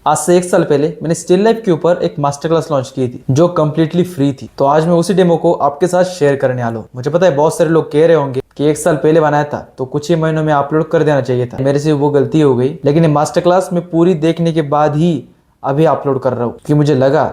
आज से 1 साल पहले मैंने स्टिल लाइफ के ऊपर एक मास्टर क्लास लॉन्च की थी जो कम्प्लीटली फ्री थी। तो आज मैं उसी डेमो को आपके साथ शेयर करने वाला हूँ। मुझे पता है बहुत सारे लोग कह रहे होंगे कि 1 साल पहले बनाया था तो कुछ ही महीनों में अपलोड कर देना चाहिए था। मेरे से वो गलती हो गई, लेकिन ये मास्टर क्लास मैं पूरी देखने के बाद ही अभी अपलोड कर रहा हूँ कि मुझे लगा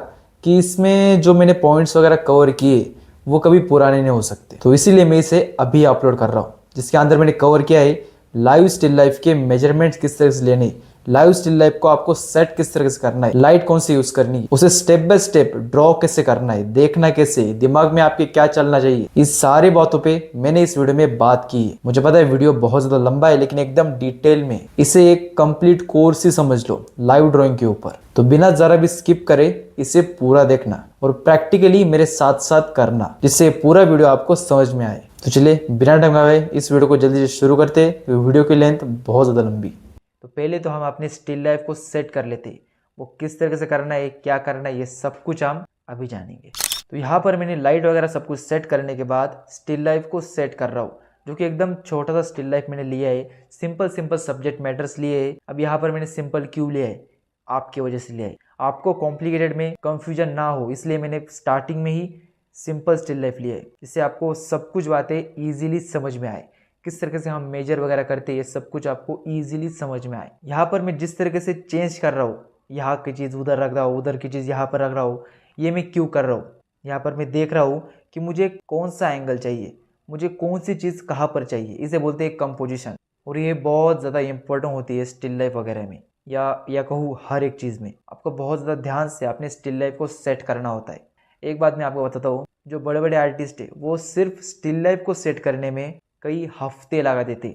कि इसमें जो मैंने पॉइंट्स वगैरह कवर किए वो कभी पुराने नहीं हो सकते। तो इसीलिए मैं इसे अभी अपलोड कर रहा हूँ, जिसके अंदर मैंने कवर किया है लाइव स्टिल लाइफ के मेजरमेंट्स किस तरह से लेने, लाइव स्टिल लाइफ को आपको सेट किस तरह से करना है, लाइट कौन सी यूज करनी है, उसे स्टेप बाय स्टेप ड्रॉ कैसे करना है, देखना कैसे, दिमाग में आपके क्या चलना चाहिए, इस सारी बातों पे मैंने इस वीडियो में बात की है। मुझे पता है वीडियो बहुत ज्यादा लंबा है, लेकिन एकदम डिटेल में इसे एक कंप्लीट कोर्स ही समझ लो लाइव ड्रॉइंग के ऊपर। तो बिना जरा भी स्किप करे इसे पूरा देखना और प्रैक्टिकली मेरे साथ साथ करना, जिससे पूरा वीडियो आपको समझ में आए। तो चलिए बिना टाइम गवाए इस वीडियो को जल्दी से शुरू करते हैं। वीडियो की लेंथ बहुत ज़्यादा लंबी। तो पहले तो हम अपने स्टिल लाइफ को सेट कर लेते, वो किस तरीके से करना है, क्या करना है, ये सब कुछ हम अभी जानेंगे। तो यहाँ पर मैंने लाइट वगैरह सब कुछ सेट करने के बाद स्टिल लाइफ को सेट कर रहा हूँ, जो कि एकदम छोटा सा स्टिल लाइफ मैंने लिया है। सिंपल सब्जेक्ट मैटर्स लिए है। अब यहाँ पर मैंने सिंपल क्यों लिया है, आपकी वजह से लिया है, आपको कॉम्प्लिकेटेड में कंफ्यूजन ना हो, इसलिए मैंने स्टार्टिंग में ही सिंपल स्टिल लाइफ लिया है, जिससे आपको सब कुछ बातें ईजिली समझ में आए। किस तरीके से हम मेजर वगैरह करते हैं ये सब कुछ आपको ईजिली समझ में आए। यहाँ पर मैं जिस तरीके से चेंज कर रहा हूँ, यहाँ की चीज़ उधर रख रहा हूँ, उधर की चीज़ यहाँ पर रख रहा हूँ, ये मैं क्यों कर रहा हूँ। यहाँ पर मैं देख रहा हूँ कि मुझे कौन सा एंगल चाहिए, मुझे कौन सी चीज़ कहाँ पर चाहिए, इसे बोलते हैं कंपोजिशन। और ये बहुत ज़्यादा इंपॉर्टेंट होती है स्टिल लाइफ वगैरह में, या कहूँ हर एक चीज़ में। आपको बहुत ज़्यादा ध्यान से अपने स्टिल लाइफ को सेट करना होता है। एक बात मैं आपको बताता हूँ, जो बड़े बड़े आर्टिस्ट है वो सिर्फ स्टिल लाइफ को सेट करने में कई हफ्ते लगा देते।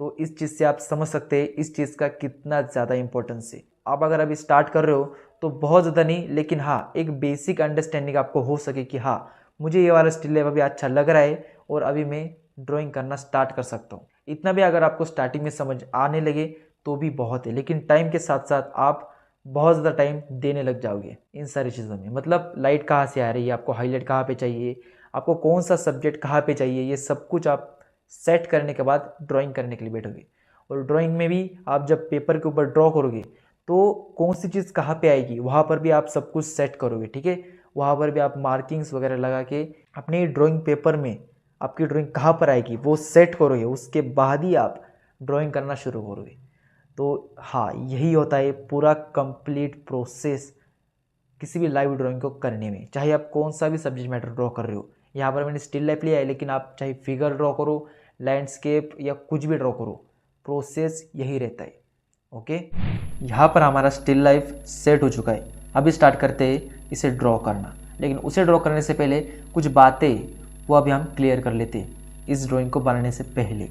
तो इस चीज़ से आप समझ सकते हैं इस चीज़ का कितना ज़्यादा इंपॉर्टेंस है। आप अगर अभी स्टार्ट कर रहे हो तो बहुत ज़्यादा नहीं, लेकिन हाँ एक बेसिक अंडरस्टैंडिंग आपको हो सके कि हाँ मुझे ये वाला स्टिल लाइफ अभी अच्छा लग रहा है और अभी मैं ड्राइंग करना स्टार्ट कर सकता हूँ। इतना भी अगर आपको स्टार्टिंग में समझ आने लगे तो भी बहुत है, लेकिन टाइम के साथ साथ आप बहुत ज़्यादा टाइम देने लग जाओगे इन सारी चीज़ों में। मतलब लाइट कहाँ से आ रही है, आपको हाईलाइट कहाँ पे चाहिए, आपको कौन सा सब्जेक्ट कहाँ पे चाहिए, ये सब कुछ आप सेट करने के बाद ड्राइंग करने के लिए बैठोगे। और ड्राइंग में भी आप जब पेपर के ऊपर ड्रॉ करोगे तो कौन सी चीज़ कहाँ पे आएगी वहाँ पर भी आप सब कुछ सेट करोगे, ठीक है। वहाँ पर भी आप मार्किंग्स वगैरह लगा के अपने ड्राइंग पेपर में आपकी ड्राइंग कहाँ पर आएगी वो सेट करोगे, उसके बाद ही आप ड्राइंग करना शुरू करोगे। तो हाँ यही होता है पूरा कंप्लीट प्रोसेस किसी भी लाइव ड्राइंग को करने में, चाहे आप कौन सा भी सब्जेक्ट मैटर ड्रॉ कर रहे हो। यहाँ पर मैंने स्टिल लाइफ लिया है, लेकिन आप चाहे फिगर ड्रॉ करो, लैंडस्केप या कुछ भी ड्रॉ करो, प्रोसेस यही रहता है। ओके, यहाँ पर हमारा स्टिल लाइफ सेट हो चुका है। अभी स्टार्ट करते हैं इसे ड्रॉ करना, लेकिन उसे ड्रॉ करने से पहले कुछ बातें वो अभी हम क्लियर कर लेते हैं। इस ड्राइंग को बनाने से पहले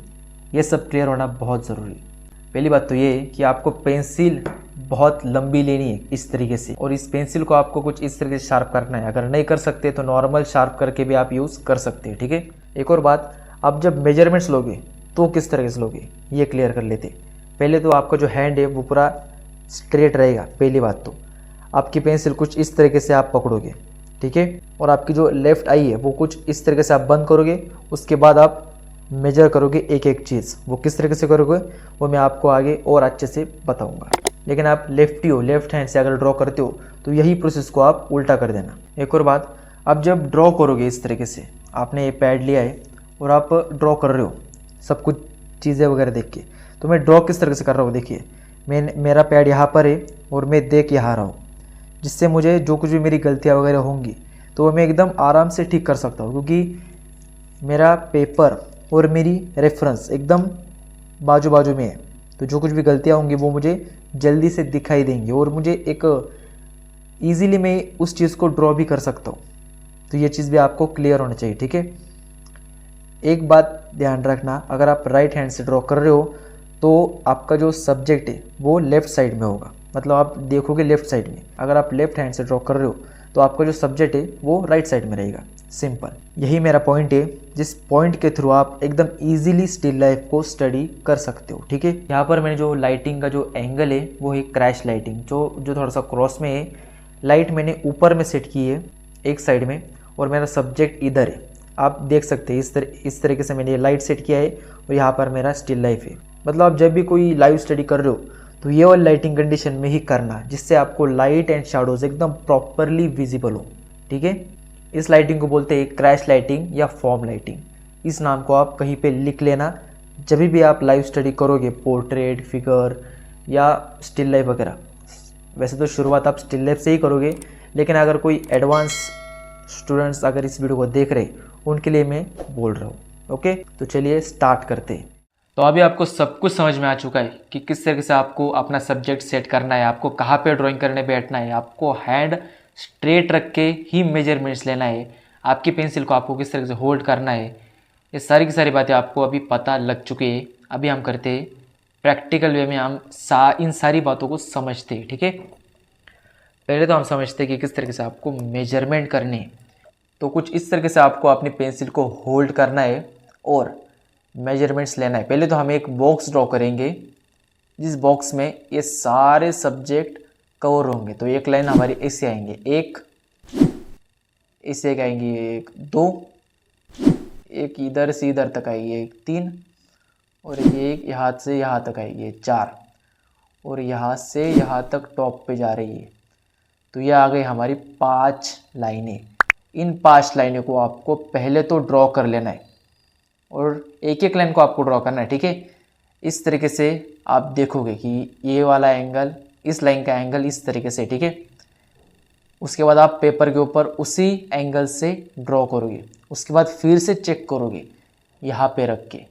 ये सब क्लियर होना बहुत ज़रूरी है। पहली बात तो ये है कि आपको पेंसिल बहुत लंबी लेनी है इस तरीके से, और इस पेंसिल को आपको कुछ इस तरीके से शार्प करना है। अगर नहीं कर सकते तो नॉर्मल शार्प करके भी आप यूज़ कर सकते हैं, ठीक है। एक और बात, आप जब मेजरमेंट्स लोगे तो किस तरीके से लोगे ये क्लियर कर लेते। पहले तो आपका जो हैंड है वो पूरा स्ट्रेट रहेगा। पहली बात तो आपकी पेंसिल कुछ इस तरीके से आप पकड़ोगे, ठीक है, और आपकी जो लेफ्ट आई है वो कुछ इस तरीके से आप बंद करोगे। उसके बाद आप मेजर करोगे एक एक चीज़। वो किस तरीके से करोगे वो मैं आपको आगे और अच्छे से बताऊंगा। लेकिन आप लेफ्टी हो, लेफ्ट हैंड से अगर ड्रॉ करते हो तो यही प्रोसेस को आप उल्टा कर देना। एक और बात, आप जब ड्रॉ करोगे इस तरीके से, आपने ये पैड लिया है और आप ड्रॉ कर रहे हो सब कुछ चीज़ें वगैरह देख के, तो मैं ड्रॉ किस तरीके से कर रहा हूँ देखिए। मेरा पैड यहाँ पर है और मैं देख यहाँ रहा हूँ, जिससे मुझे जो कुछ भी मेरी गलतियाँ वगैरह होंगी तो वो मैं एकदम आराम से ठीक कर सकता हूँ, क्योंकि मेरा पेपर और मेरी रेफरेंस एकदम बाजू बाजू में है। तो जो कुछ भी गलतियाँ होंगी वो मुझे जल्दी से दिखाई देंगी और मुझे एक ईजीली मैं उस चीज़ को ड्रॉ भी कर सकता हूँ। तो ये चीज़ भी आपको क्लियर होना चाहिए, ठीक है। एक बात ध्यान रखना, अगर आप राइट हैंड से ड्रॉ कर रहे हो तो आपका जो सब्जेक्ट है वो लेफ़्ट साइड में होगा, मतलब आप देखोगे लेफ़्ट साइड में। अगर आप लेफ्ट हैंड से ड्रॉ कर रहे हो तो आपका जो सब्जेक्ट है वो राइट साइड में रहेगा। सिंपल, यही मेरा पॉइंट है, जिस पॉइंट के थ्रू आप एकदम इजीली स्टिल लाइफ को स्टडी कर सकते हो, ठीक है। यहाँ पर मैंने जो लाइटिंग का जो एंगल है वो है क्रैश लाइटिंग, जो थोड़ा सा क्रॉस में है। लाइट मैंने ऊपर में सेट की है एक साइड में, और मेरा सब्जेक्ट इधर है। आप देख सकते हैं इस तरीके से मैंने ये लाइट सेट किया है और यहाँ पर मेरा स्टिल लाइफ है। मतलब आप जब भी कोई लाइव स्टडी कर रहे हो तो ये वाली लाइटिंग कंडीशन में ही करना, जिससे आपको लाइट एंड शैडोज एकदम प्रॉपरली विजिबल हो। ठीक है, इस लाइटिंग को बोलते हैं क्रैश लाइटिंग या फॉर्म लाइटिंग। इस नाम को आप कहीं पे लिख लेना जब भी आप लाइव स्टडी करोगे, पोर्ट्रेट, फिगर या स्टिल लाइफ वगैरह। वैसे तो शुरुआत आप स्टिल लाइफ से ही करोगे, लेकिन अगर कोई एडवांस स्टूडेंट्स अगर इस वीडियो को देख रहे उनके लिए मैं बोल रहा हूँ। ओके, तो चलिए स्टार्ट करते हैं। तो अभी आपको सब कुछ समझ में आ चुका है कि किस तरीके से आपको अपना सब्जेक्ट सेट करना है, आपको कहाँ पे ड्राइंग करने बैठना है, आपको हैंड स्ट्रेट रख के ही मेजरमेंट्स लेना है, आपकी पेंसिल को आपको किस तरीके से होल्ड करना है। ये सारी की सारी बातें आपको अभी पता लग चुकी है। अभी हम करते हैं प्रैक्टिकल वे में, हम इन सारी बातों को समझते हैं। ठीक है, पहले तो हम समझते हैं कि किस तरीके से आपको मेजरमेंट करनी है। तो कुछ इस तरीके से आपको अपनी पेंसिल को होल्ड करना है और मेजरमेंट्स लेना है। पहले तो हम एक बॉक्स ड्रॉ करेंगे, जिस बॉक्स में ये सारे सब्जेक्ट कवर होंगे। तो एक लाइन हमारी ऐसे आएंगे, एक ऐसे आएंगी, एक दो, एक इधर से इधर तक आएगी, एक तीन, और एक यहाँ से यहाँ तक आएगी, चार, और यहाँ से यहाँ तक टॉप पे जा रही है। तो ये आ गई हमारी 5 लाइनें। इन 5 लाइनों को आपको पहले तो ड्रॉ कर लेना है और एक एक लाइन को आपको ड्रॉ करना है। ठीक है, इस तरीके से आप देखोगे कि ये वाला एंगल, इस लाइन का एंगल इस तरीके से। ठीक है, उसके बाद आप पेपर के ऊपर उसी एंगल से ड्रॉ करोगे, उसके बाद फिर से चेक करोगे यहाँ पे रख के,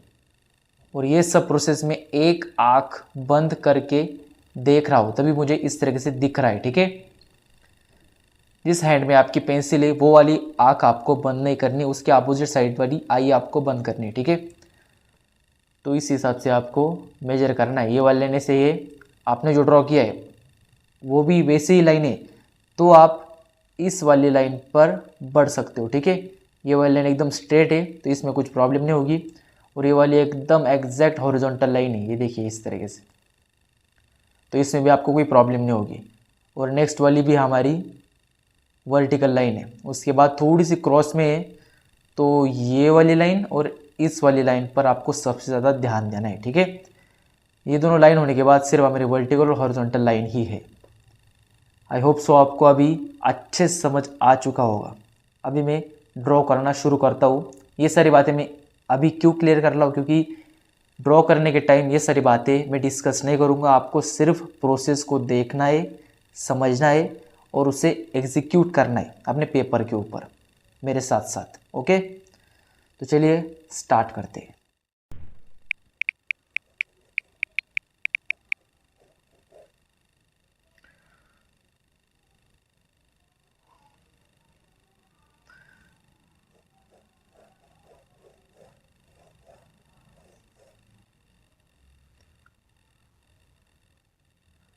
और ये सब प्रोसेस में एक आँख बंद करके देख रहा हो, तभी मुझे इस तरीके से दिख रहा है। ठीक है, जिस हैंड में आपकी पेंसिल है वो वाली आँख आपको बंद नहीं करनी, उसके अपोजिट साइड वाली आई आपको बंद करनी है। ठीक है, तो इस हिसाब से आपको मेजर करना है। ये वाले लेने से ये आपने जो ड्रॉ किया है वो भी वैसे ही लाइन है, तो आप इस वाली लाइन पर बढ़ सकते हो। ठीक है, ये वाली लाइन एकदम स्ट्रेट है तो इसमें कुछ प्रॉब्लम नहीं होगी, और ये वाली एकदम एग्जैक्ट हॉरिजॉन्टल लाइन है, ये देखिए इस तरीके से, तो इसमें भी आपको कोई प्रॉब्लम नहीं होगी। और नेक्स्ट वाली भी हमारी वर्टिकल लाइन है, उसके बाद थोड़ी सी क्रॉस में है, तो ये वाली लाइन और इस वाली लाइन पर आपको सबसे ज़्यादा ध्यान देना है। ठीक है, ये दोनों लाइन होने के बाद सिर्फ हमारी वर्टिकल और हॉरिजॉन्टल लाइन ही है। आई होप सो आपको अभी अच्छे से समझ आ चुका होगा। अभी मैं ड्रॉ करना शुरू करता हूँ। ये सारी बातें मैं अभी क्यों क्लियर कर रहा हूँ, क्योंकि ड्रॉ करने के टाइम ये सारी बातें मैं डिस्कस नहीं करूँगा, आपको सिर्फ प्रोसेस को देखना है, समझना है और उसे एग्जीक्यूट करना है अपने पेपर के ऊपर मेरे साथ साथ। ओके, तो चलिए स्टार्ट करते हैं।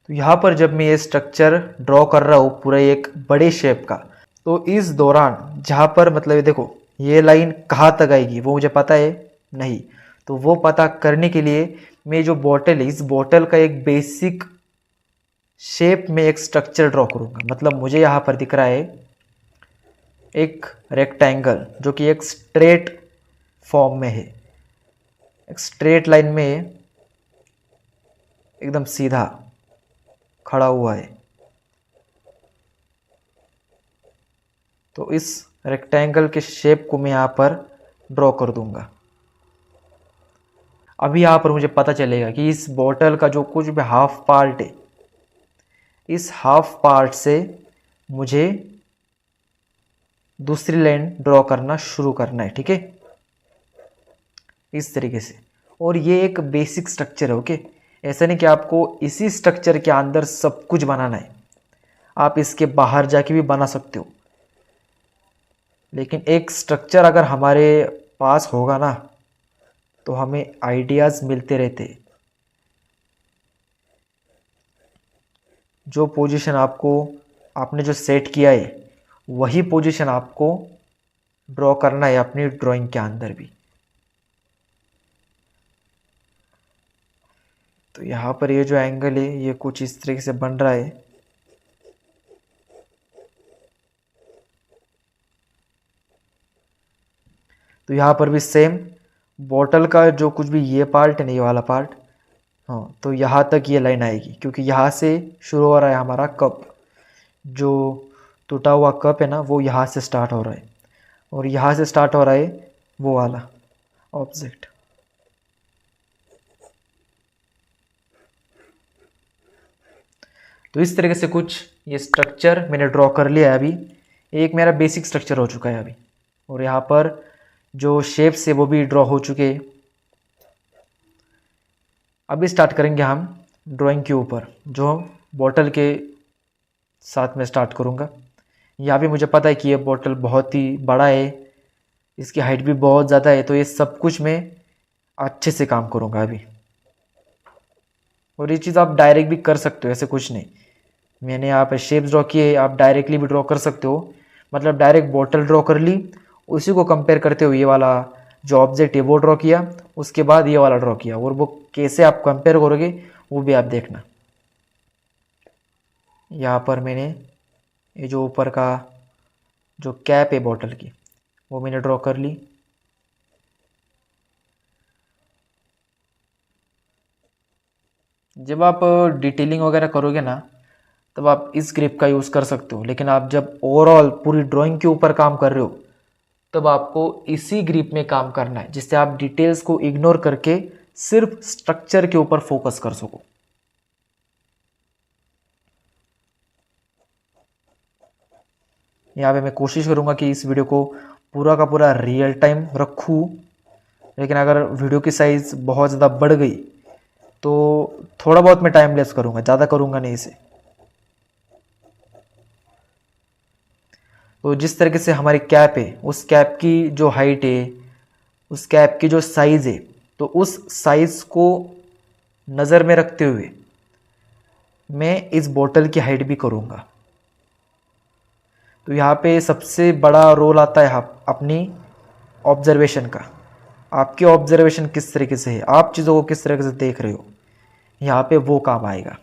तो यहाँ पर जब मैं ये स्ट्रक्चर ड्रॉ कर रहा हूँ पूरा एक बड़े शेप का, तो इस दौरान जहाँ पर मतलब ये देखो ये लाइन कहाँ तक आएगी वो मुझे पता है नहीं, तो वो पता करने के लिए मैं जो बॉटल है इस बॉटल का एक बेसिक शेप में एक स्ट्रक्चर ड्रॉ करूँगा। मतलब मुझे यहाँ पर दिख रहा है एक रेक्टेंगल जो कि एक स्ट्रेट फॉर्म में है, एक स्ट्रेट लाइन में है, एकदम सीधा खड़ा हुआ है। तो इस रेक्टेंगल के शेप को मैं यहाँ पर ड्रॉ कर दूंगा। अभी यहाँ पर मुझे पता चलेगा कि इस बॉटल का जो कुछ भी हाफ पार्ट है, इस हाफ पार्ट से मुझे दूसरी लाइन ड्रॉ करना शुरू करना है। ठीक है, इस तरीके से। और ये एक बेसिक स्ट्रक्चर है। ओके, ऐसा नहीं कि आपको इसी स्ट्रक्चर के अंदर सब कुछ बनाना है, आप इसके बाहर जाके भी बना सकते हो, लेकिन एक स्ट्रक्चर अगर हमारे पास होगा ना तो हमें आइडियाज़ मिलते रहते हैं। जो पोजीशन आपको आपने जो सेट किया है वही पोजीशन आपको ड्रॉ करना है अपनी ड्राइंग के अंदर भी। तो यहाँ पर ये जो एंगल है ये कुछ इस तरीके से बन रहा है। तो यहाँ पर भी सेम बॉटल का जो कुछ भी ये पार्ट है ना, ये वाला पार्ट हाँ, तो यहाँ तक ये लाइन आएगी क्योंकि यहाँ से शुरू हो रहा है हमारा कप। जो टूटा हुआ कप है ना वो यहाँ से स्टार्ट हो रहा है और यहाँ से स्टार्ट हो रहा है वो वाला ऑब्जेक्ट। तो इस तरीके से कुछ ये स्ट्रक्चर मैंने ड्रॉ कर लिया है अभी। एक मेरा बेसिक स्ट्रक्चर हो चुका है अभी और यहाँ पर जो शेप्स है वो भी ड्रॉ हो चुके हैं। अभी स्टार्ट करेंगे हम ड्राइंग के ऊपर, जो बॉटल के साथ में स्टार्ट करूँगा। यहाँ भी मुझे पता है कि ये बॉटल बहुत ही बड़ा है, इसकी हाइट भी बहुत ज़्यादा है, तो ये सब कुछ मैं अच्छे से काम करूँगा अभी। और ये चीज़ आप डायरेक्ट भी कर सकते हो, ऐसे कुछ नहीं। मैंने यहाँ पे शेप्स ड्रॉ किए, आप डायरेक्टली भी ड्रॉ कर सकते हो। मतलब डायरेक्ट बॉटल ड्रॉ कर ली, उसी को कंपेयर करते हुए ये वाला जो ऑब्जेक्ट है वो ड्रॉ किया, उसके बाद ये वाला ड्रॉ किया, और वो कैसे आप कंपेयर करोगे वो भी आप देखना। यहाँ पर मैंने ये जो ऊपर का जो कैप है बॉटल की वो मैंने ड्रॉ कर ली। जब आप डिटेलिंग वगैरह करोगे ना तब आप इस ग्रिप का यूज़ कर सकते हो, लेकिन आप जब ओवरऑल पूरी ड्राइंग के ऊपर काम कर रहे हो तब आपको इसी ग्रिप में काम करना है, जिससे आप डिटेल्स को इग्नोर करके सिर्फ स्ट्रक्चर के ऊपर फोकस कर सको। यहाँ पे मैं कोशिश करूँगा कि इस वीडियो को पूरा का पूरा रियल टाइम रखूँ, लेकिन अगर वीडियो की साइज़ बहुत ज़्यादा बढ़ गई तो थोड़ा बहुत मैं टाइम लेस करूँगा, ज़्यादा करूँगा नहीं इसे। तो जिस तरीके से हमारी कैप है, उस कैप की जो हाइट है, उस कैप की जो साइज़ है, तो उस साइज़ को नज़र में रखते हुए मैं इस बोतल की हाइट भी करूँगा। तो यहाँ पे सबसे बड़ा रोल आता है अपनी ऑब्जर्वेशन का। आपकी ऑब्जर्वेशन किस तरीके से है, आप चीज़ों को किस तरीके से देख रहे हो, यहाँ पे वो काम आएगा।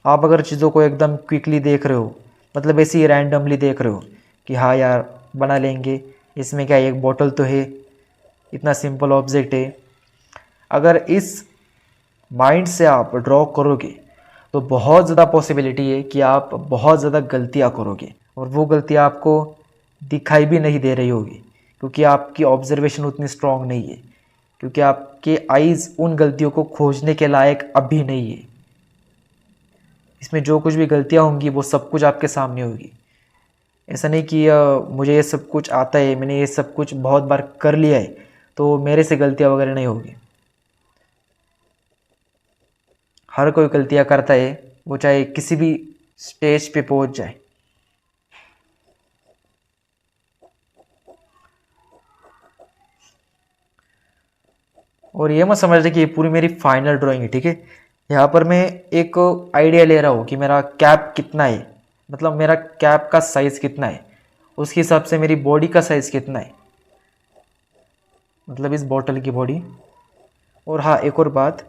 आप अगर चीज़ों को एकदम क्विकली देख रहे हो, मतलब ऐसे ही रैंडमली देख रहे हो कि हाँ यार बना लेंगे, इसमें क्या एक बोतल तो है, इतना सिंपल ऑब्जेक्ट है, अगर इस माइंड से आप ड्रॉ करोगे तो बहुत ज़्यादा पॉसिबिलिटी है कि आप बहुत ज़्यादा गलतियाँ करोगे, और वो गलतियाँ आपको दिखाई भी नहीं दे रही होगी क्योंकि आपकी ऑब्जर्वेशन उतनी स्ट्रॉन्ग नहीं है, क्योंकि आपके आइज़ उन गलतियों को खोजने के लायक अभी नहीं है। इसमें जो कुछ भी गलतियाँ होंगी वो सब कुछ आपके सामने होगी। ऐसा नहीं कि मुझे ये सब कुछ आता है, मैंने ये सब कुछ बहुत बार कर लिया है तो मेरे से गलतियाँ वगैरह नहीं होगी। हर कोई गलतियाँ करता है, वो चाहे किसी भी स्टेज पे पहुंच जाए। और ये मत समझ रहे कि ये पूरी मेरी फाइनल ड्राइंग है, ठीक है। यहाँ पर मैं एक आइडिया ले रहा हूँ कि मेरा कैप कितना है, मतलब मेरा कैप का साइज़ कितना है, उसके हिसाब से मेरी बॉडी का साइज़ कितना है, मतलब इस बॉटल की बॉडी। और हाँ, एक और बात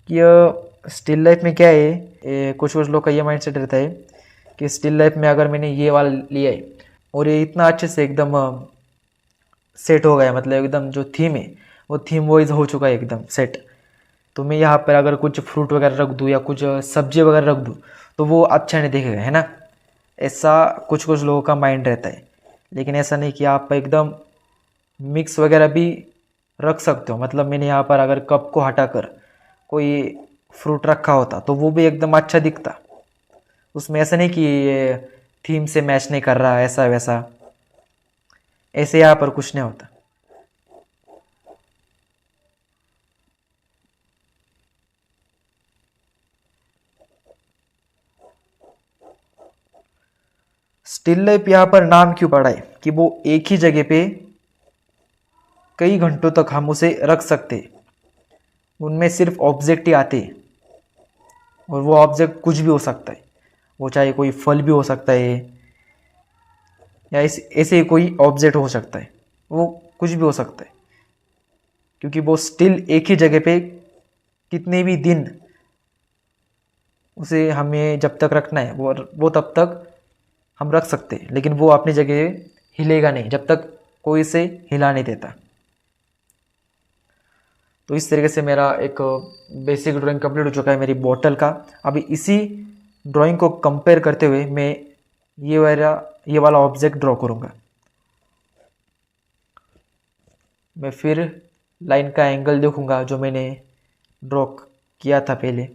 कि स्टिल लाइफ में क्या है, कुछ कुछ लोग का ये माइंडसेट रहता है कि स्टिल लाइफ में अगर मैंने ये वाला लिया है और ये इतना अच्छे से एकदम सेट हो गया, मतलब एकदम जो थीम है वो थीम वाइज हो चुका है एकदम सेट, तो मैं यहाँ पर अगर कुछ फ्रूट वगैरह रख दूँ या कुछ सब्जी वगैरह रख दूँ तो वो अच्छा नहीं दिखेगा, है ना। ऐसा कुछ कुछ लोगों का माइंड रहता है, लेकिन ऐसा नहीं कि आप एकदम मिक्स वगैरह भी रख सकते हो। मतलब मैंने यहाँ पर अगर कप को हटाकर कोई फ्रूट रखा होता तो वो भी एकदम अच्छा दिखता, उसमें ऐसा नहीं कि ये थीम से मैच नहीं कर रहा, ऐसा वैसा, ऐसे यहाँ पर कुछ नहीं होता। स्टिल लाइफ यहाँ पर नाम क्यों पड़ा है कि वो एक ही जगह पे कई घंटों तक हम उसे रख सकते, उनमें सिर्फ ऑब्जेक्ट ही आते हैं, और वो ऑब्जेक्ट कुछ भी हो सकता है, वो चाहे कोई फल भी हो सकता है या ऐसे ही कोई ऑब्जेक्ट हो सकता है, वो कुछ भी हो सकता है, क्योंकि वो स्टिल एक ही जगह पे कितने भी दिन उसे हमें जब तक रखना है वो तब तक हम रख सकते हैं, लेकिन वो अपनी जगह हिलेगा नहीं जब तक कोई इसे हिला नहीं देता। तो इस तरीके से मेरा एक बेसिक ड्राइंग कंप्लीट हो चुका है मेरी बॉटल का। अभी इसी ड्राइंग को कंपेयर करते हुए मैं ये वाला ऑब्जेक्ट ड्रॉ करूँगा। मैं फिर लाइन का एंगल देखूंगा जो मैंने ड्रॉ किया था पहले।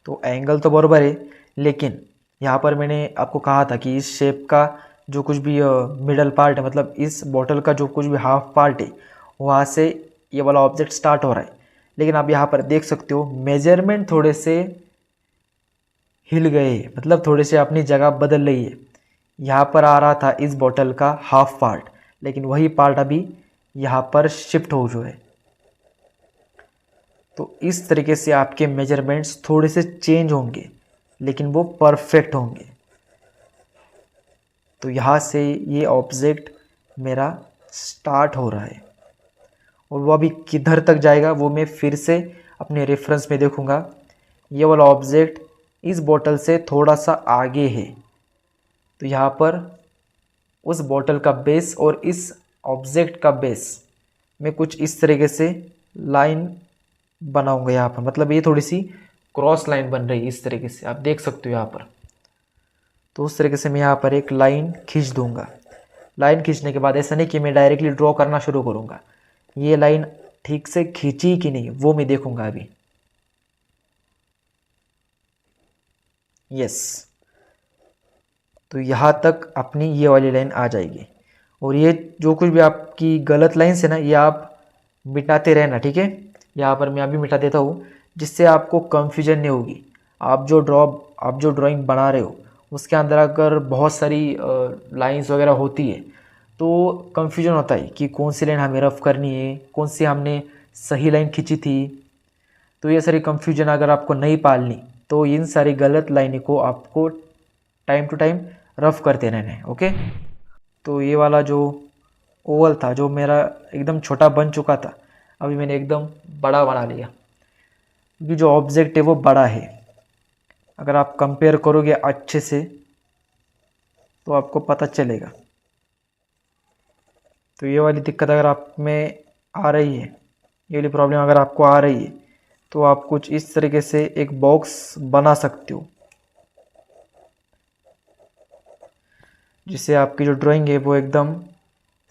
तो एंगल तो बराबर है, लेकिन यहाँ पर मैंने आपको कहा था कि इस शेप का जो कुछ भी मिडल पार्ट है, मतलब इस बॉटल का जो कुछ भी हाफ पार्ट है, वहाँ से ये वाला ऑब्जेक्ट स्टार्ट हो रहा है। लेकिन आप यहाँ पर देख सकते हो मेजरमेंट थोड़े से हिल गए हैं, मतलब थोड़े से अपनी जगह बदल रही है। यहाँ पर आ रहा था इस बॉटल का हाफ पार्ट, लेकिन वही पार्ट अभी यहाँ पर शिफ्ट हो जो है। तो इस तरीके से आपके मेजरमेंट्स थोड़े से चेंज होंगे, लेकिन वो परफेक्ट होंगे। तो यहाँ से ये ऑब्जेक्ट मेरा स्टार्ट हो रहा है, और वो अभी किधर तक जाएगा वो मैं फिर से अपने रेफरेंस में देखूँगा। ये वाला ऑब्जेक्ट इस बॉटल से थोड़ा सा आगे है, तो यहाँ पर उस बॉटल का बेस और इस ऑब्जेक्ट का बेस मैं कुछ इस तरीके से लाइन बनाऊंगा यहाँ पर। मतलब ये थोड़ी सी क्रॉस लाइन बन रही है इस तरीके से, आप देख सकते हो यहाँ पर। तो उस तरीके से मैं यहाँ पर एक लाइन खींच दूंगा। लाइन खींचने के बाद ऐसा नहीं कि मैं डायरेक्टली ड्रॉ करना शुरू करूँगा, ये लाइन ठीक से खींची कि नहीं वो मैं देखूँगा अभी। यस, तो यहाँ तक अपनी ये वाली लाइन आ जाएगी। और ये जो कुछ भी आपकी गलत लाइन है ना, ये आप मिटाते रहना, ठीक है। यहाँ पर मैं अभी मिटा देता हूँ, जिससे आपको कंफ्यूजन नहीं होगी। आप जो ड्राइंग बना रहे हो उसके अंदर अगर बहुत सारी लाइंस वगैरह होती है तो कंफ्यूजन होता है कि कौन सी लाइन हमें रफ करनी है, कौन सी हमने सही लाइन खींची थी। तो ये सारी कंफ्यूजन अगर आपको नहीं पालनी तो इन सारी गलत लाइनों को आपको टाइम टू टाइम रफ करते रहना है, ओके। तो ये वाला जो ओवल था जो मेरा एकदम छोटा बन चुका था, अभी मैंने एकदम बड़ा बना लिया, क्योंकि जो ऑब्जेक्ट है वो बड़ा है। अगर आप कंपेयर करोगे अच्छे से तो आपको पता चलेगा। तो ये वाली दिक्कत अगर आप में आ रही है, ये वाली प्रॉब्लम अगर आपको आ रही है, तो आप कुछ इस तरीके से एक बॉक्स बना सकते हो, जिससे आपकी जो ड्राइंग है वो एकदम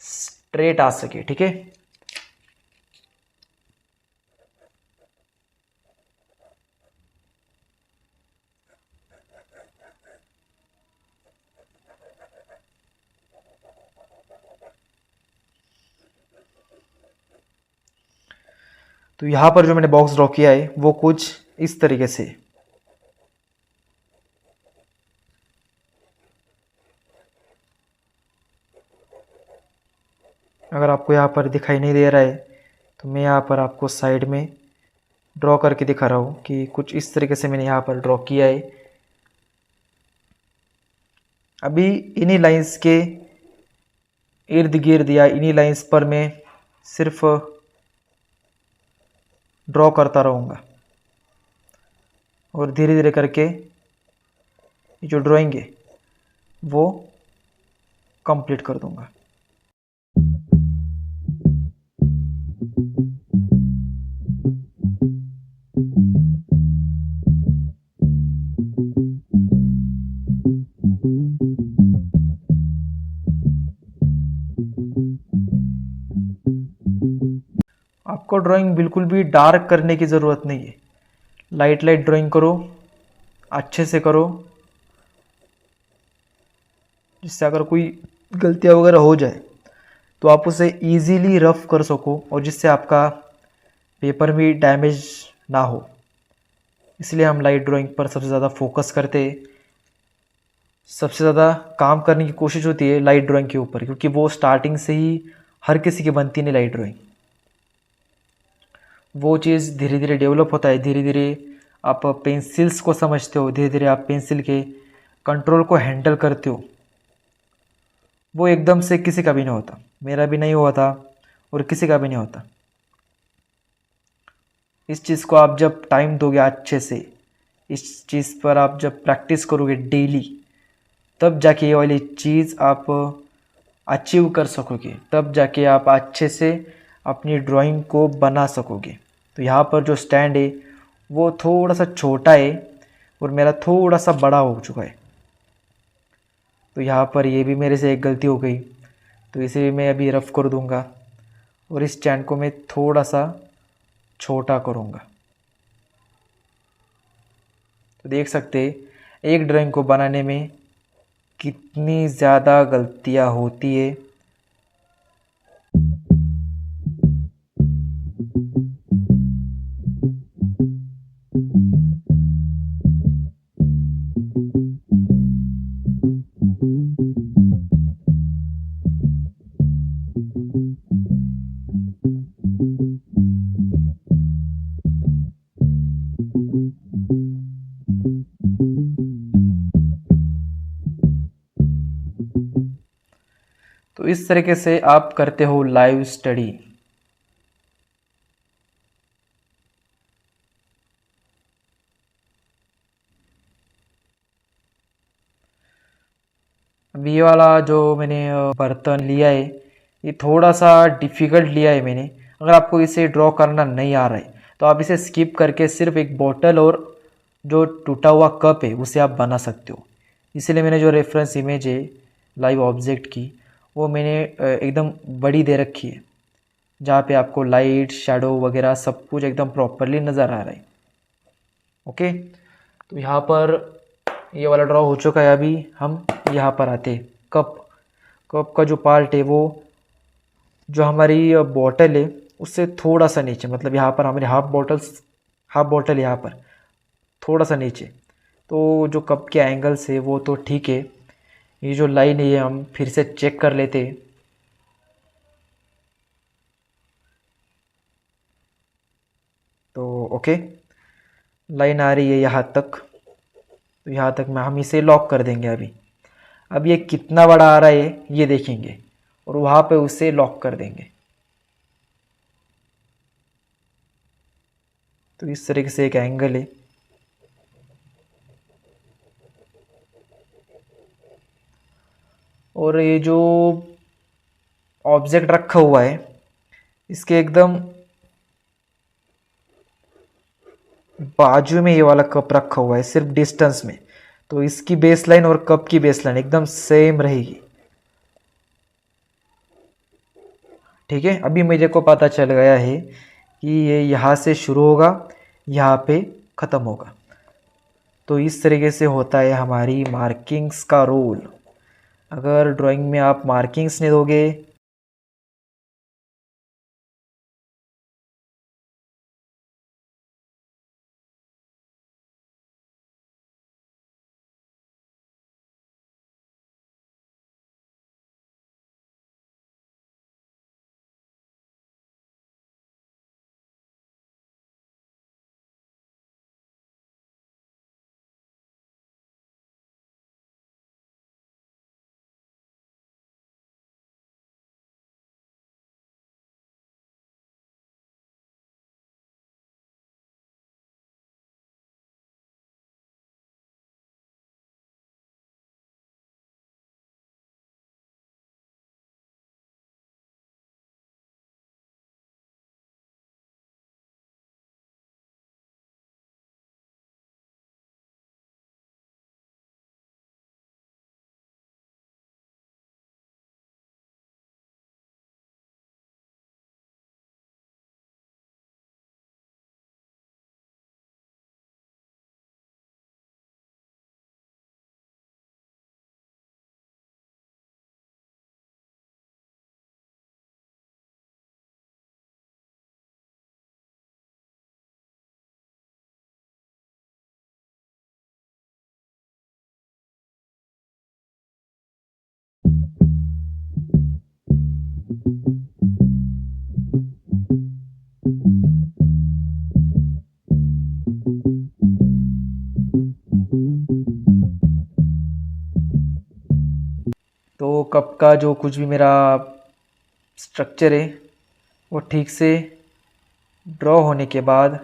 स्ट्रेट आ सके, ठीक है। तो यहाँ पर जो मैंने बॉक्स ड्रॉ किया है वो कुछ इस तरीके से। अगर आपको यहाँ पर दिखाई नहीं दे रहा है तो मैं यहाँ पर आपको साइड में ड्रॉ करके दिखा रहा हूँ कि कुछ इस तरीके से मैंने यहाँ पर ड्रॉ किया है। अभी इन्हीं लाइंस के इर्द गिर्द या इन्हीं लाइंस पर मैं सिर्फ ड्रॉ करता रहूँगा, और धीरे धीरे करके जो ड्राइंग है वो कंप्लीट कर दूँगा। आपको ड्राइंग बिल्कुल भी डार्क करने की ज़रूरत नहीं है। लाइट लाइट ड्राइंग करो, अच्छे से करो, जिससे अगर कोई गलतियाँ वगैरह हो जाए तो आप उसे इजीली रफ कर सको, और जिससे आपका पेपर भी डैमेज ना हो। इसलिए हम लाइट ड्राइंग पर सबसे ज़्यादा फोकस करते हैं। सबसे ज़्यादा काम करने की कोशिश होती है लाइट ड्राइंग के ऊपर, क्योंकि वो स्टार्टिंग से ही हर किसी की बनती नहीं लाइट ड्राइंग। वो चीज़ धीरे धीरे डेवलप होता है, धीरे धीरे आप पेंसिल्स को समझते हो, धीरे धीरे आप पेंसिल के कंट्रोल को हैंडल करते हो। वो एकदम से किसी का भी नहीं होता, मेरा भी नहीं हुआ था और किसी का भी नहीं होता। इस चीज़ को आप जब टाइम दोगे अच्छे से, इस चीज़ पर आप जब प्रैक्टिस करोगे डेली, तब जाके ये वाली चीज़ आप अचीव कर सकोगे। तब जाके आप अच्छे से अपनी ड्राइंग को बना सकोगे। तो यहाँ पर जो स्टैंड है वो थोड़ा सा छोटा है और मेरा थोड़ा सा बड़ा हो चुका है। तो यहाँ पर ये भी मेरे से एक गलती हो गई, तो इसे भी मैं अभी रफ़ कर दूँगा और इस स्टैंड को मैं थोड़ा सा छोटा करूँगा। तो देख सकते हैं एक ड्राइंग को बनाने में कितनी ज़्यादा गलतियाँ होती है। तो इस तरीके से आप करते हो लाइव स्टडी। अब ये वाला जो मैंने बर्तन लिया है ये थोड़ा सा डिफ़िकल्ट लिया है मैंने। अगर आपको इसे ड्रॉ करना नहीं आ रहा है तो आप इसे स्किप करके सिर्फ एक बोतल और जो टूटा हुआ कप है उसे आप बना सकते हो। इसलिए मैंने जो रेफरेंस इमेज है लाइव ऑब्जेक्ट की वो मैंने एकदम बड़ी दे रखी है, जहाँ पे आपको लाइट शैडो वगैरह सब कुछ एकदम प्रॉपरली नज़र आ रहा है। ओके, तो यहाँ पर ये वाला ड्रॉ हो चुका है। अभी हम यहाँ पर आते हैं। कप का जो पार्ट है वो जो हमारी बॉटल है उससे थोड़ा सा नीचे, मतलब यहाँ पर हमारी हाफ बॉटल यहाँ पर थोड़ा सा नीचे। तो जो कप के एंगल्स है वो तो ठीक है, ये जो लाइन है ये हम फिर से चेक कर लेते हैं। तो ओके, लाइन आ रही है यहाँ तक, तो यहाँ तक में हम इसे लॉक कर देंगे। अब ये कितना बड़ा आ रहा है ये देखेंगे और वहाँ पे उसे लॉक कर देंगे। तो इस तरीके से एक एंगल है। और ये जो ऑब्जेक्ट रखा हुआ है इसके एकदम बाजू में ये वाला कप रखा हुआ है, सिर्फ डिस्टेंस में। तो इसकी बेसलाइन और कप की बेसलाइन एकदम सेम रहेगी। ठीक है, अभी मुझे को पता चल गया है कि ये यहाँ से शुरू होगा, यहाँ पे ख़त्म होगा। तो इस तरीके से होता है हमारी मार्किंग्स का रोल। अगर ड्राइंग में आप मार्किंग्स नहीं दोगे तो कप का जो कुछ भी मेरा स्ट्रक्चर है वो ठीक से ड्रॉ होने के बाद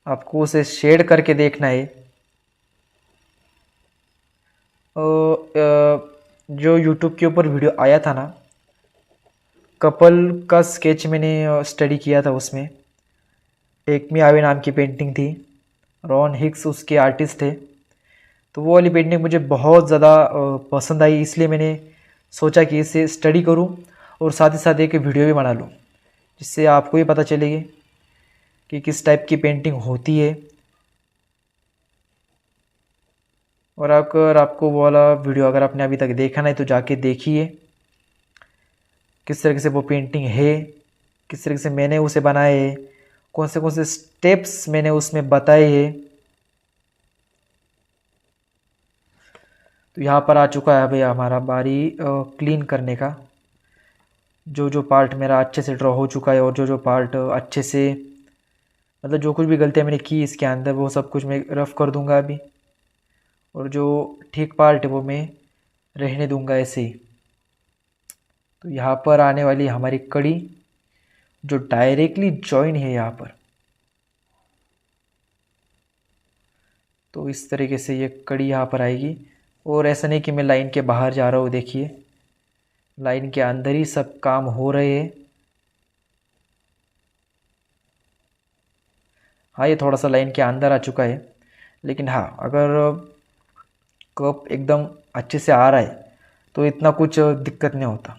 आपको उसे शेड करके देखना है। जो यूट्यूब के ऊपर वीडियो आया था ना कपल का स्केच मैंने स्टडी किया था। उसमें टेक मी अवे नाम की पेंटिंग थी, रॉन हिक्स उसके आर्टिस्ट थे। तो वो वाली पेंटिंग मुझे बहुत ज़्यादा पसंद आई, इसलिए मैंने सोचा कि इसे स्टडी करूं और साथ ही साथ एक वीडियो भी बना लूं, जिससे आपको भी पता चलेगी कि किस टाइप की पेंटिंग होती है। और अगर आपको वो वाला वीडियो अगर आपने अभी तक देखा नहीं तो जाके देखिए, किस तरीके से वो पेंटिंग है, किस तरीके से मैंने उसे बनाया है, कौन से स्टेप्स मैंने उसमें बताए हैं। तो यहाँ पर आ चुका है भैया हमारा बारी क्लीन करने का। जो जो पार्ट मेरा अच्छे से ड्रॉ हो चुका है और जो जो पार्ट अच्छे से, मतलब जो कुछ भी गलतियाँ मैंने की इसके अंदर, वो सब कुछ मैं रफ़ कर दूंगा अभी। और जो ठीक पार्ट है वो मैं रहने दूंगा ऐसे ही। तो यहाँ पर आने वाली हमारी कड़ी जो डायरेक्टली जॉइन है यहाँ पर, तो इस तरीके से ये कड़ी यहाँ पर आएगी। और ऐसा नहीं कि मैं लाइन के बाहर जा रहा हूँ, देखिए लाइन के अंदर ही सब काम हो रहे हैं। हाँ, ये थोड़ा सा लाइन के अंदर आ चुका है, लेकिन हाँ अगर कप एकदम अच्छे से आ रहा है तो इतना कुछ दिक्कत नहीं होता।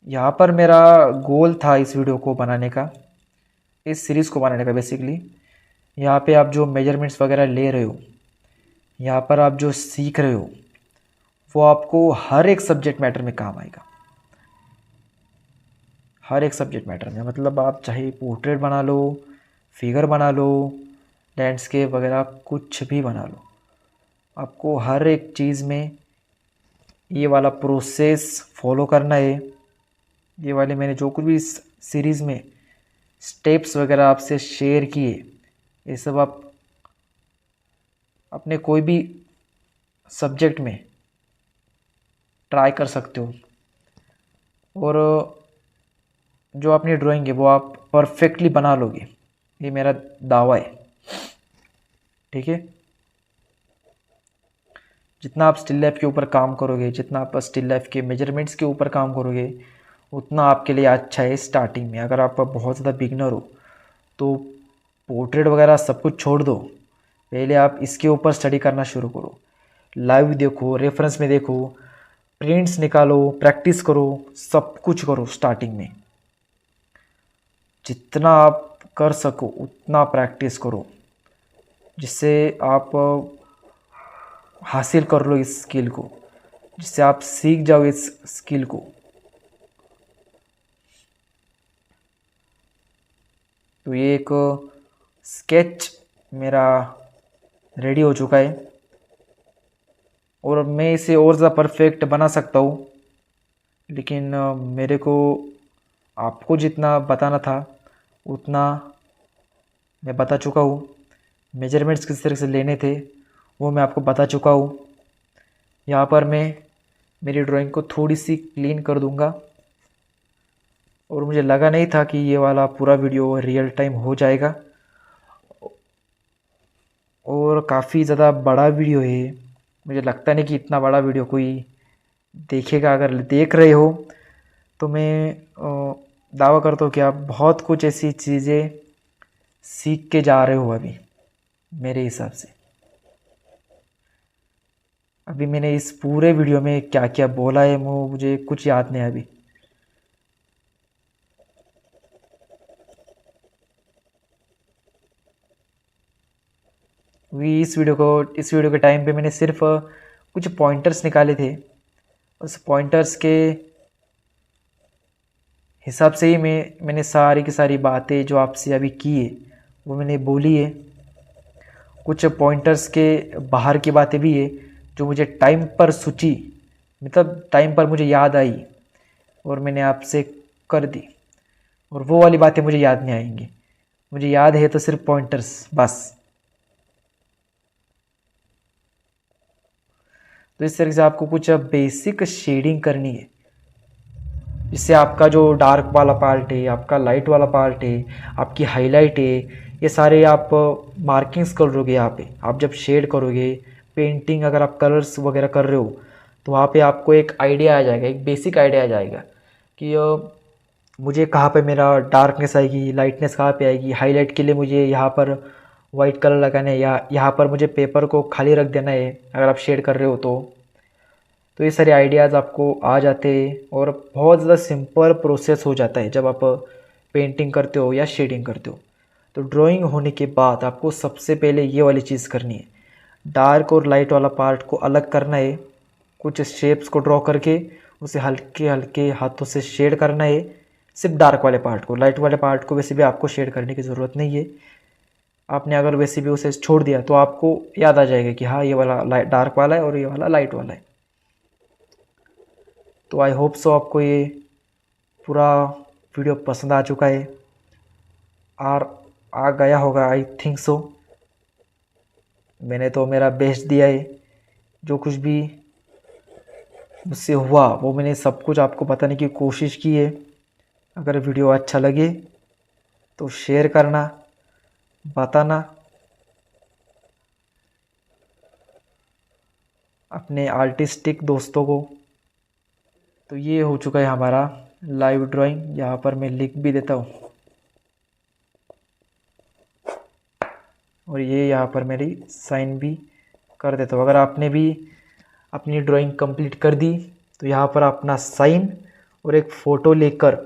यहाँ पर मेरा गोल था इस वीडियो को बनाने का, इस सीरीज़ को बनाने का बेसिकली। यहाँ पे आप जो मेजरमेंट्स वगैरह ले रहे हो, यहाँ पर आप जो सीख रहे हो, वो आपको हर एक सब्जेक्ट मैटर में काम आएगा। हर एक सब्जेक्ट मैटर में, मतलब आप चाहे पोर्ट्रेट बना लो, फिगर बना लो, लैंडस्केप वगैरह कुछ भी बना लो, आपको हर एक चीज़ में ये वाला प्रोसेस फॉलो करना है। ये वाले मैंने जो कुछ भी इस सीरीज़ में स्टेप्स वगैरह आपसे शेयर किए, ये सब आप अपने कोई भी सब्जेक्ट में ट्राई कर सकते हो। और जो अपनी ड्राइंग है वो आप परफेक्टली बना लोगे, ये मेरा दावा है। ठीक है, जितना आप स्टिल लाइफ के ऊपर काम करोगे, जितना आप स्टिल लाइफ के मेजरमेंट्स के ऊपर काम करोगे, उतना आपके लिए अच्छा है स्टार्टिंग में। अगर आप बहुत ज़्यादा बिगनर हो तो पोर्ट्रेट वगैरह सब कुछ छोड़ दो, पहले आप इसके ऊपर स्टडी करना शुरू करो। लाइव देखो, रेफरेंस में देखो, प्रिंट्स निकालो, प्रैक्टिस करो, सब कुछ करो स्टार्टिंग में। जितना आप कर सको उतना प्रैक्टिस करो, जिससे आप हासिल कर लो इस स्किल को, जिससे आप सीख जाओ इस स्किल को। तो ये एक स्केच मेरा रेडी हो चुका है और मैं इसे और ज़्यादा परफेक्ट बना सकता हूँ, लेकिन मेरे को आपको जितना बताना था उतना मैं बता चुका हूँ। मेजरमेंट्स किस तरह से लेने थे वो मैं आपको बता चुका हूँ। यहाँ पर मैं मेरी ड्राइंग को थोड़ी सी क्लीन कर दूँगा। और मुझे लगा नहीं था कि ये वाला पूरा वीडियो रियल टाइम हो जाएगा, और काफ़ी ज़्यादा बड़ा वीडियो है। मुझे लगता नहीं कि इतना बड़ा वीडियो कोई देखेगा। अगर देख रहे हो तो मैं दावा करता हूँ कि आप बहुत कुछ ऐसी चीज़ें सीख के जा रहे हो अभी, मेरे हिसाब से। अभी मैंने इस पूरे वीडियो में क्या क्या बोला है वो मुझे कुछ याद नहीं है अभी। इस वीडियो के टाइम पे मैंने सिर्फ कुछ पॉइंटर्स निकाले थे। उस पॉइंटर्स के हिसाब से ही मैंने सारी की सारी बातें जो आपसे अभी की है वो मैंने बोली है। कुछ पॉइंटर्स के बाहर की बातें भी है जो मुझे टाइम पर सूची, मतलब टाइम पर मुझे याद आई और मैंने आपसे कर दी। और वो वाली बातें मुझे याद नहीं आएंगी, मुझे याद है तो सिर्फ पॉइंटर्स बस। तो इस तरह से आपको कुछ बेसिक शेडिंग करनी है, इससे आपका जो डार्क वाला पार्ट है, आपका लाइट वाला पार्ट है, आपकी हाईलाइट है, ये सारे आप मार्किंग्स करोगे यहाँ पे। आप जब शेड करोगे, पेंटिंग अगर आप कलर्स वगैरह कर रहे हो, तो वहाँ पे आपको एक आइडिया आ जाएगा, एक बेसिक आइडिया आ जाएगा कि मुझे कहाँ पे मेरा डार्कनेस आएगी, लाइटनेस कहाँ पे आएगी, हाईलाइट के लिए मुझे यहाँ पर वाइट कलर लगाना है या यहाँ पर मुझे पेपर को खाली रख देना है अगर आप शेड कर रहे हो तो ये सारे आइडियाज़ आपको आ जाते हैं और बहुत ज़्यादा सिंपल प्रोसेस हो जाता है जब आप पेंटिंग करते हो या शेडिंग करते हो। तो ड्राइंग होने के बाद आपको सबसे पहले ये वाली चीज़ करनी है, डार्क और लाइट वाला पार्ट को अलग करना है। कुछ शेप्स को ड्रॉ करके उसे हल्के हल्के हाथों से शेड करना है, सिर्फ डार्क वाले पार्ट को। लाइट वाले पार्ट को वैसे भी आपको शेड करने की ज़रूरत नहीं है। आपने अगर वैसे भी उसे छोड़ दिया तो आपको याद आ जाएगा कि हाँ ये वाला डार्क वाला है और ये वाला लाइट वाला है। तो आई होप सो आपको ये पूरा वीडियो पसंद आ चुका है और आ गया होगा, आई थिंक सो। मैंने तो मेरा बेस्ट दिया है, जो कुछ भी मुझसे हुआ वो मैंने सब कुछ आपको बताने की कोशिश की है। अगर वीडियो अच्छा लगे तो शेयर करना, बताना अपने आर्टिस्टिक दोस्तों को। तो ये हो चुका है हमारा लाइव ड्राइंग, यहाँ पर मैं लिख भी देता हूँ और ये यहाँ पर मेरी साइन भी कर देता हूँ। अगर आपने भी अपनी ड्राइंग कंप्लीट कर दी तो यहाँ पर अपना साइन और एक फ़ोटो लेकर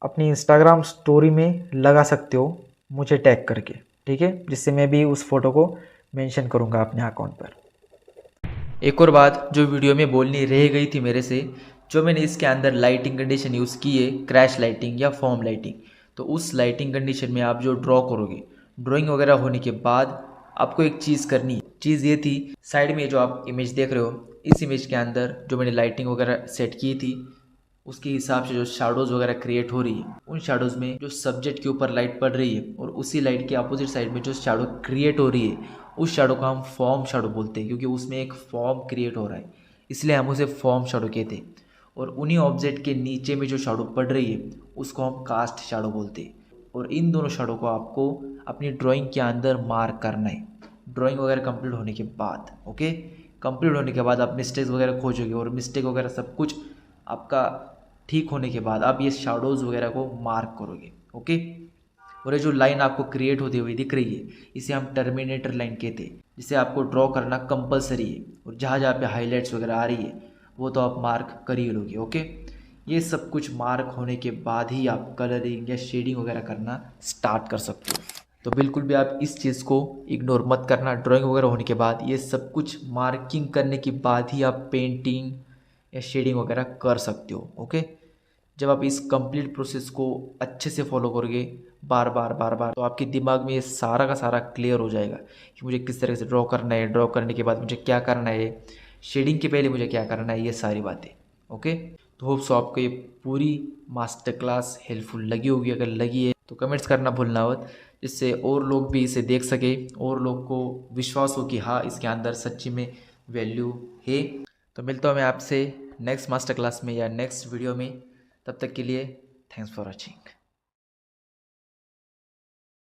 अपनी इंस्टाग्राम स्टोरी में लगा सकते हो मुझे टैग करके, ठीक है, जिससे मैं भी उस फ़ोटो को मेंशन करूँगा अपने अकाउंट पर। एक और बात जो वीडियो में बोलनी रह गई थी मेरे से, जो मैंने इसके अंदर लाइटिंग कंडीशन यूज़ की है, क्रैश लाइटिंग या फॉर्म लाइटिंग, तो उस लाइटिंग कंडीशन में आप जो ड्रॉ करोगे, ड्राइंग वगैरह होने के बाद आपको एक चीज़ करनी है। चीज़ ये थी, साइड में जो आप इमेज देख रहे हो, इस इमेज के अंदर जो मैंने लाइटिंग वगैरह सेट की थी उसके हिसाब से जो शैडोज़ वगैरह क्रिएट हो रही है, उन शैडोज़ में जो सब्जेक्ट के ऊपर लाइट पड़ रही है और उसी लाइट के अपोजिट साइड में जो शैडो क्रिएट हो रही है, उस शैडो को हम फॉर्म शैडो बोलते हैं, क्योंकि उसमें एक फॉर्म क्रिएट हो रहा है, इसलिए हम उसे फॉर्म शैडो कहते हैं। और उन्हीं ऑब्जेक्ट के नीचे में जो शैडो पड़ रही है उसको हम कास्ट शैडो बोलते हैं। और इन दोनों शैडो को आपको अपनी ड्राइंग के अंदर मार्क करना है ड्राइंग वगैरह कंप्लीट होने के बाद। ओके, कंप्लीट होने के बाद आप मिस्टेक्स वगैरह खोजोगे और मिस्टेक वगैरह सब कुछ आपका ठीक होने के बाद आप ये शैडोज़ वगैरह को मार्क करोगे। ओके, और ये जो लाइन आपको क्रिएट होती हुई दिख रही है इसे हम टर्मिनेटर लाइन कहते हैं, जिसे आपको ड्रॉ करना कंपलसरी है। और जहाँ जहाँ पे हाईलाइट्स वगैरह आ रही है वो तो आप मार्क कर ही लोगे। ओके, ये सब कुछ मार्क होने के बाद ही आप कलरिंग या शेडिंग वगैरह करना स्टार्ट कर सकते हो। तो बिल्कुल भी आप इस चीज़ को इग्नोर मत करना। ड्राइंग वगैरह होने के बाद, ये सब कुछ मार्किंग करने के बाद ही आप पेंटिंग या शेडिंग वगैरह कर सकते हो। ओके, जब आप इस कंप्लीट प्रोसेस को अच्छे से फॉलो करोगे बार बार बार बार, तो आपके दिमाग में ये सारा का सारा क्लियर हो जाएगा कि मुझे किस तरह से ड्रॉ करना है, ड्रॉ करने के बाद मुझे क्या करना है, शेडिंग के पहले मुझे क्या करना है, ये सारी बातें। ओके, तो होप सो आपको ये पूरी मास्टर क्लास हेल्पफुल लगी होगी। अगर लगी है तो कमेंट्स करना भूलना मत, जिससे और लोग भी इसे देख सके और लोग को विश्वास हो कि हाँ इसके अंदर सच्ची में वैल्यू है। तो मिलता हूँ मैं आपसे नेक्स्ट मास्टर क्लास में या नेक्स्ट वीडियो में। तब तक के लिए थैंक्स फॉर वॉचिंग।